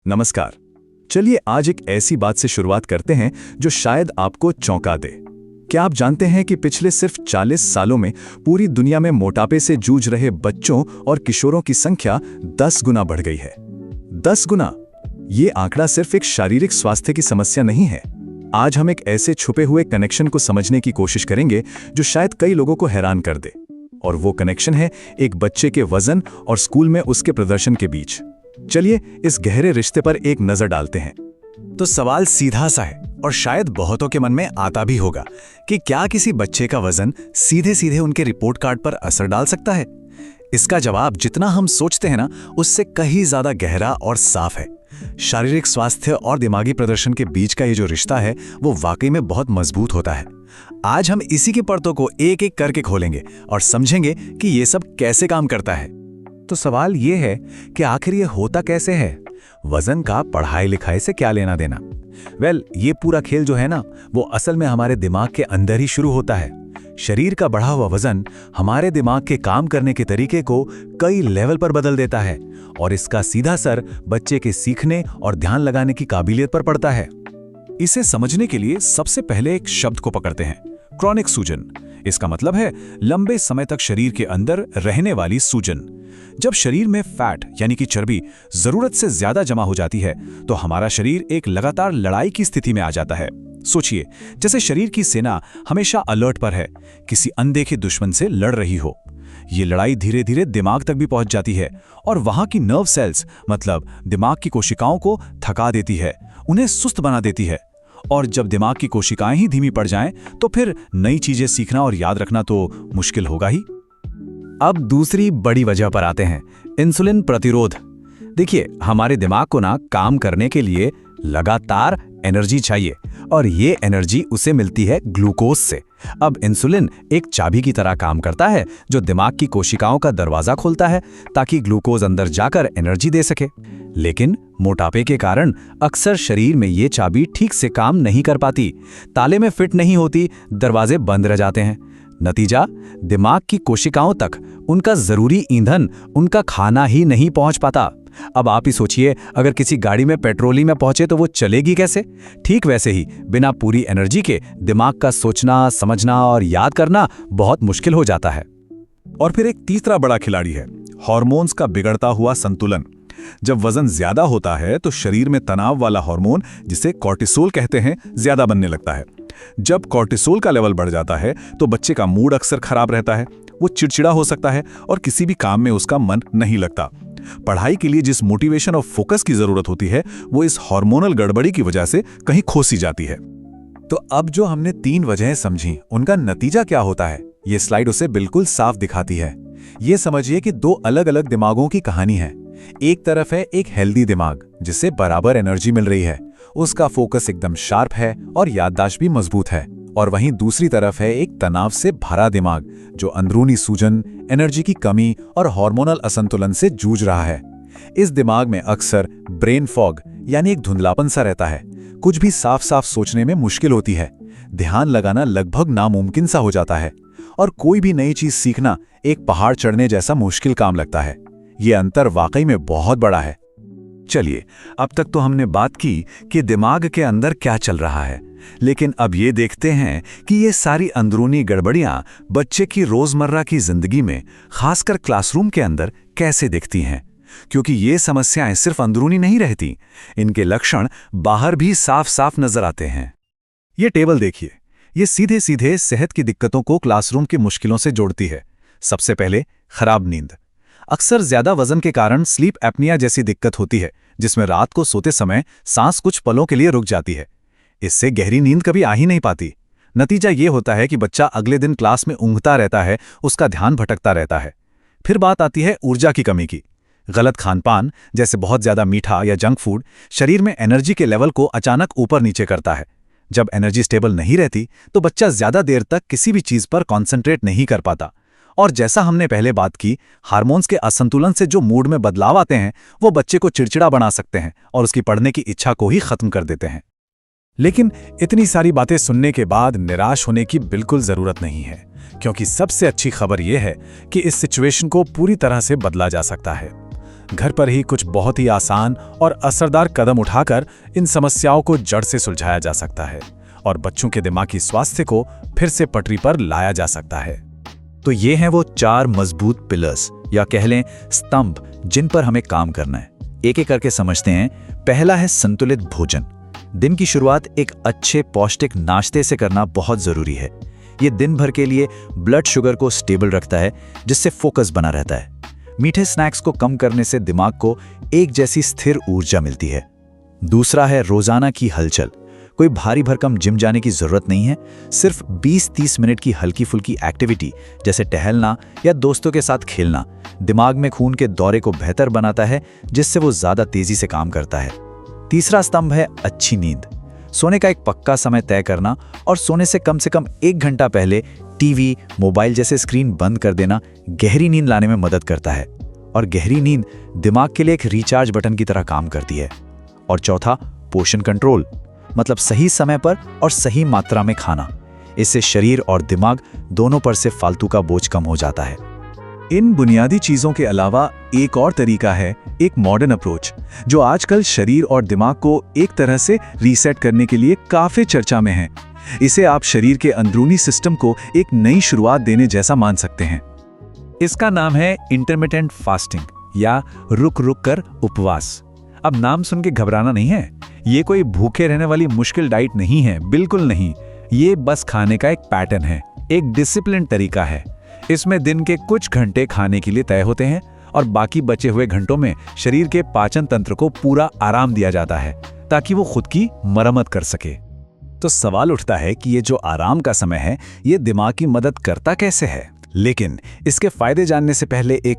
नमस्कार। चलिए आज एक ऐसी बात से शुरुआत करते हैं जो शायद आपको चौंका दे। क्या आप जानते हैं कि पिछले सिर्फ 40 सालों में पूरी दुनिया में मोटापे से जूझ रहे बच्चों और किशोरों की संख्या 10 गुना बढ़ गई है। 10 गुना। ये आंकड़ा सिर्फ एक शारीरिक स्वास्थ्य की समस्या नहीं है। आज हम एक ऐसे छुपे हुए कनेक्शन को समझने की कोशिश करेंगे जो शायद कई लोगों को हैरान कर दे। और वो कनेक्शन है एक बच्चे के वजन और स्कूल में उसके प्रदर्शन के बीच। चलिए इस गहरे रिश्ते पर एक नजर डालते हैं। तो सवाल सीधा सा है और शायद बहुतों के मन में आता भी होगा कि क्या किसी बच्चे का वजन सीधे सीधे उनके रिपोर्ट कार्ड पर असर डाल सकता है। इसका जवाब जितना हम सोचते हैं ना, उससे कहीं ज्यादा गहरा और साफ है। शारीरिक स्वास्थ्य और दिमागी प्रदर्शन के बीच का ये जो रिश्ता है वो वाकई में बहुत मजबूत होता है। आज हम इसी की परतों को एक एक करके खोलेंगे और समझेंगे कि ये सब कैसे काम करता है। तो सवाल ये है कि आखिर ये होता कैसे है। वजन का पढ़ाई लिखाई से क्या लेना देना। ये पूरा खेल जो है ना, वो असल में हमारे दिमाग के अंदर ही शुरू होता है। शरीर का बढ़ा हुआ वजन हमारे दिमाग के काम करने के तरीके को कई लेवल पर बदल देता है और इसका सीधा असर बच्चे के सीखने और ध्यान लगाने की काबिलियत पर पड़ता है। इसे समझने के लिए सबसे पहले एक शब्द को पकड़ते हैं, क्रॉनिक सूजन। इसका मतलब है लंबे समय तक शरीर के अंदर रहने वाली सूजन। जब शरीर में फैट यानी कि चर्बी जरूरत से ज्यादा जमा हो जाती है तो हमारा शरीर एक लगातार लड़ाई की स्थिति में आ जाता है। सोचिए, जैसे शरीर की सेना हमेशा अलर्ट पर है, किसी अनदेखे दुश्मन से लड़ रही हो। ये लड़ाई धीरे धीरे दिमाग तक भी पहुंच जाती है और वहां की नर्व सेल्स मतलब दिमाग की कोशिकाओं को थका देती है, उन्हें सुस्त बना देती है। और जब दिमाग की कोशिकाएं ही धीमी पड़ जाएं तो फिर नई चीजें सीखना और याद रखना तो मुश्किल होगा ही। अब दूसरी बड़ी वजह पर आते हैं, इंसुलिन प्रतिरोध। देखिए, हमारे दिमाग को ना काम करने के लिए लगातार एनर्जी चाहिए और ये एनर्जी उसे मिलती है ग्लूकोज से। अब इंसुलिन एक चाबी की तरह काम करता है जो दिमाग की कोशिकाओं का दरवाजा खोलता है ताकि ग्लूकोज अंदर जाकर एनर्जी दे सके। लेकिन मोटापे के कारण अक्सर शरीर में ये चाबी ठीक से काम नहीं कर पाती, ताले में फिट नहीं होती, दरवाजे बंद रह जाते हैं। नतीजा, दिमाग की कोशिकाओं तक उनका जरूरी ईंधन, उनका खाना ही नहीं पहुंच पाता। अब आप ही सोचिए, अगर किसी गाड़ी में पेट्रोल ही में पहुंचे तो वो चलेगी कैसे। ठीक वैसे ही बिना पूरी एनर्जी के दिमाग का सोचना, समझना और याद करना बहुत मुश्किल हो जाता है। और फिर एक तीसरा बड़ा खिलाड़ी है, हार्मोन्स का बिगड़ता हुआ संतुलन। जब वजन ज्यादा होता है तो शरीर में तनाव वाला हार्मोन, जिसे कॉर्टिसोल कहते हैं, ज्यादा बनने लगता है। जब कॉर्टिसोल का लेवल बढ़ जाता है तो बच्चे का मूड अक्सर खराब रहता है, वो चिड़चिड़ा हो सकता है और किसी भी काम में उसका मन नहीं लगता। पढ़ाई के लिए जिस मोटिवेशन और फोकस की जरूरत होती है वो इस हार्मोनल गड़बड़ी की वजह से कहीं खोसी जाती है। तो अब जो हमने 3 वजहें समझी, उनका नतीजा क्या होता है, ये स्लाइड उसे बिल्कुल साफ दिखाती है। ये समझिए कि 2 अलग अलग दिमागों की कहानी है। एक तरफ है एक हेल्दी दिमाग जिससे बराबर एनर्जी मिल रही है, उसका फोकस एकदम शार्प है और याददाश्त भी मजबूत है। और वहीं दूसरी तरफ है एक तनाव से भरा दिमाग जो अंदरूनी सूजन, एनर्जी की कमी और हार्मोनल असंतुलन से जूझ रहा है। इस दिमाग में अक्सर ब्रेन फॉग यानी एक धुंधलापन सा रहता है, कुछ भी साफ साफ सोचने में मुश्किल होती है, ध्यान लगाना लगभग नामुमकिन सा हो जाता है और कोई भी नई चीज सीखना एक पहाड़ चढ़ने जैसा मुश्किल काम लगता है। ये अंतर वाकई में बहुत बड़ा है। चलिए, अब तक तो हमने बात की कि दिमाग के अंदर क्या चल रहा है, लेकिन अब ये देखते हैं कि ये सारी अंदरूनी गड़बड़ियां बच्चे की रोजमर्रा की जिंदगी में, खासकर क्लासरूम के अंदर, कैसे दिखती हैं। क्योंकि ये समस्याएं सिर्फ अंदरूनी नहीं रहती, इनके लक्षण बाहर भी साफ साफ नजर आते हैं। ये टेबल देखिए, ये सीधे सीधे सेहत की दिक्कतों को क्लासरूम की मुश्किलों से जोड़ती है। सबसे पहले खराब नींद। अक्सर ज्यादा वजन के कारण स्लीप एपनिया जैसी दिक्कत होती है, जिसमें रात को सोते समय सांस कुछ पलों के लिए रुक जाती है। इससे गहरी नींद कभी आ ही नहीं पाती। नतीजा ये होता है कि बच्चा अगले दिन क्लास में ऊँघता रहता है, उसका ध्यान भटकता रहता है। फिर बात आती है ऊर्जा की कमी की। गलत खानपान, जैसे बहुत ज्यादा मीठा या जंक फूड, शरीर में एनर्जी के लेवल को अचानक ऊपर नीचे करता है। जब एनर्जी स्टेबल नहीं रहती तो बच्चा ज्यादा देर तक किसी भी चीज पर कॉन्सेंट्रेट नहीं कर पाता। और जैसा हमने पहले बात की, हार्मोन्स के असंतुलन से जो मूड में बदलाव आते हैं वो बच्चे को चिड़चिड़ा बना सकते हैं और उसकी पढ़ने की इच्छा को ही खत्म कर देते हैं। लेकिन इतनी सारी बातें सुनने के बाद निराश होने की बिल्कुल जरूरत नहीं है, क्योंकि सबसे अच्छी खबर यह है कि इस सिचुएशन को पूरी तरह से बदला जा सकता है। घर पर ही कुछ बहुत ही आसान और असरदार कदम उठाकर इन समस्याओं को जड़ से सुलझाया जा सकता है और बच्चों के दिमागी स्वास्थ्य को फिर से पटरी पर लाया जा सकता है। तो ये हैं वो 4 मजबूत पिलर्स या कह लें स्तंभ जिन पर हमें काम करना है। एक एक करके समझते हैं। पहला है संतुलित भोजन। दिन की शुरुआत एक अच्छे पौष्टिक नाश्ते से करना बहुत जरूरी है। ये दिन भर के लिए ब्लड शुगर को स्टेबल रखता है, जिससे फोकस बना रहता है। मीठे स्नैक्स को कम करने से दिमाग को एक जैसी स्थिर ऊर्जा मिलती है। दूसरा है रोजाना की हलचल। कोई भारी भरकम जिम जाने की जरूरत नहीं है। सिर्फ 20-30 मिनट की हल्की फुल्की एक्टिविटी जैसे टहलना या दोस्तों के साथ खेलना दिमाग में खून के दौरे को बेहतर बनाता है, जिससे वो ज्यादा तेजी से काम करता है। तीसरा स्तंभ है अच्छी नींद। सोने का एक पक्का समय तय करना और सोने से कम 1 घंटा पहले टीवी, मोबाइल जैसे स्क्रीन बंद कर देना गहरी नींद लाने में मदद करता है। और गहरी नींद दिमाग के लिए एक रिचार्ज बटन की तरह काम करती है। और चौथा, पोषण कंट्रोल, मतलब सही समय पर और सही मात्रा में खाना। इससे शरीर और दिमाग दोनों पर से फालतू का बोझ कम हो जाता है। इन बुनियादी चीजों के अलावा एक और तरीका है, एक मॉडर्न अप्रोच, जो आजकल शरीर और दिमाग को एक तरह से रीसेट करने के लिए काफी चर्चा में है। इसे आप शरीर के अंदरूनी सिस्टम को एक नई शुरुआत देने जैसा मान सकते हैं। इसका नाम है इंटरमिटेंट फास्टिंग या रुक रुक कर उपवास। अब नाम सुन के घबराना नहीं है। ये कोई भूखे रहने वाली मुश्किल डाइट नहीं है, बिल्कुल नहीं। ये बस खाने का एक पैटर्न है, एक डिसिप्लिन तरीका है। इसमें दिन के कुछ घंटे खाने के लिए तय होते हैं और बाकी बचे हुए घंटों में शरीर के पाचन तंत्र को पूरा आराम दिया जाता है ताकि वो खुद की मरम्मत कर सके। तो सवाल उठता है कि ये जो आराम का समय है, ये दिमाग की मदद करता कैसे है? लेकिन इसके फायदे जानने से पहले एक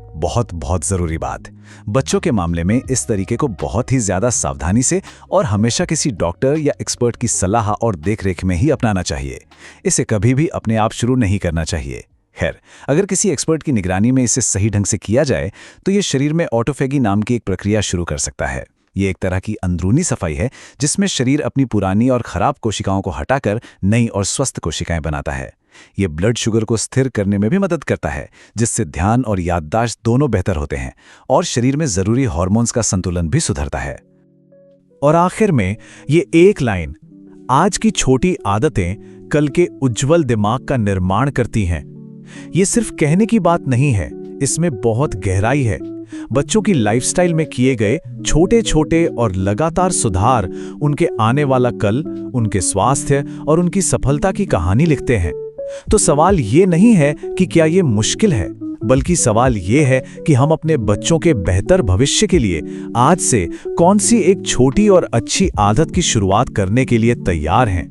बहुत जरूरी बात। बच्चों के मामले में इस तरीके को बहुत ही ज्यादा सावधानी से और हमेशा किसी डॉक्टर या एक्सपर्ट की सलाह और देखरेख में ही अपनाना चाहिए। इसे कभी भी अपने आप शुरू नहीं करना चाहिए। खैर, अगर किसी एक्सपर्ट की निगरानी में इसे सही ढंग से किया जाए तो ये शरीर में ऑटोफेगी नाम की एक प्रक्रिया शुरू कर सकता है। ये एक तरह की अंदरूनी सफाई है जिसमें शरीर अपनी पुरानी और खराब कोशिकाओं को हटाकर नई और स्वस्थ कोशिकाएं बनाता है। ये ब्लड शुगर को स्थिर करने में भी मदद करता है, जिससे ध्यान और याददाश्त दोनों बेहतर होते हैं और शरीर में जरूरी हार्मोन्स का संतुलन भी सुधरता है। और आखिर में ये एक लाइन, आज की छोटी आदतें कल के उज्जवल दिमाग का निर्माण करती हैं। ये सिर्फ कहने की बात नहीं है, इसमें बहुत गहराई है। बच्चों की लाइफस्टाइल में किए गए छोटे छोटे और लगातार सुधार उनके आने वाला कल, उनके स्वास्थ्य और उनकी सफलता की कहानी लिखते हैं। तो सवाल ये नहीं है कि क्या ये मुश्किल है, बल्कि सवाल ये है कि हम अपने बच्चों के बेहतर भविष्य के लिए आज से कौन सी एक छोटी और अच्छी आदत की शुरुआत करने के लिए तैयार हैं।